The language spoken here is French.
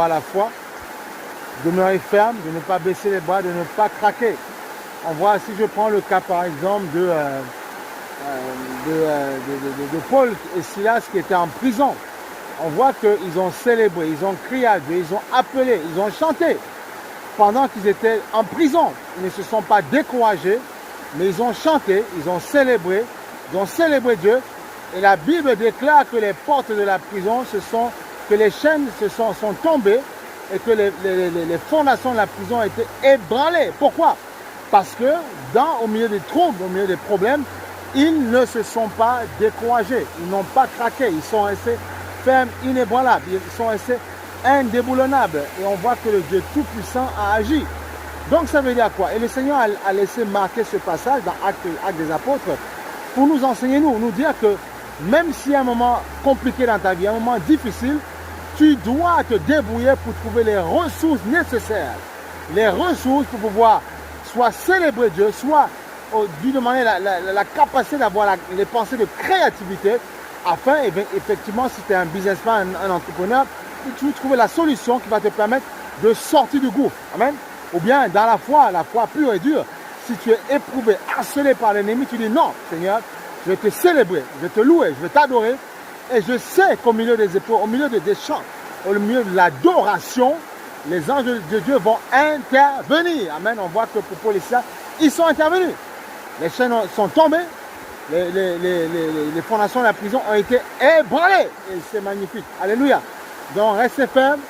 à la foi, demeurer ferme, de ne pas baisser les bras, de ne pas craquer. On voit, si je prends le cas par exemple de Paul et Silas qui étaient en prison, on voit qu'ils ont célébré, ils ont crié à Dieu, ils ont appelé, ils ont chanté pendant qu'ils étaient en prison. Ils ne se sont pas découragés, mais ils ont chanté, ils ont célébré Dieu. Et la Bible déclare que les portes de la prison, que les chaînes sont tombées et que les fondations de la prison ont été ébranlées. Pourquoi? Parce que au milieu des troubles, au milieu des problèmes, ils ne se sont pas découragés, ils n'ont pas craqué, ils sont restés fermes, inébranlables, ils sont restés indéboulonnables. Et on voit que le Dieu Tout-Puissant a agi. Donc ça veut dire quoi? Et le Seigneur a laissé marquer ce passage dans Actes des Apôtres pour nous enseigner, nous dire que même s'il y a un moment compliqué dans ta vie, un moment difficile, tu dois te débrouiller pour trouver les ressources nécessaires. Les ressources pour pouvoir soit célébrer Dieu, soit lui demander la capacité d'avoir les pensées de créativité, afin, effectivement, si tu es un businessman, un entrepreneur, tu veux trouver la solution qui va te permettre de sortir du gouffre. Amen. Ou bien dans la foi pure et dure, si tu es éprouvé, harcelé par l'ennemi, tu dis non, Seigneur, je vais te célébrer, je vais te louer, je vais t'adorer. Et je sais qu'au milieu des épreuves, au milieu des chants, au milieu de l'adoration, les anges de Dieu vont intervenir. Amen. On voit que pour Paul et Silas, ils sont intervenus. Les chaînes sont tombées, les fondations de la prison ont été ébranlées. Et c'est magnifique. Alléluia. Donc restez fermes.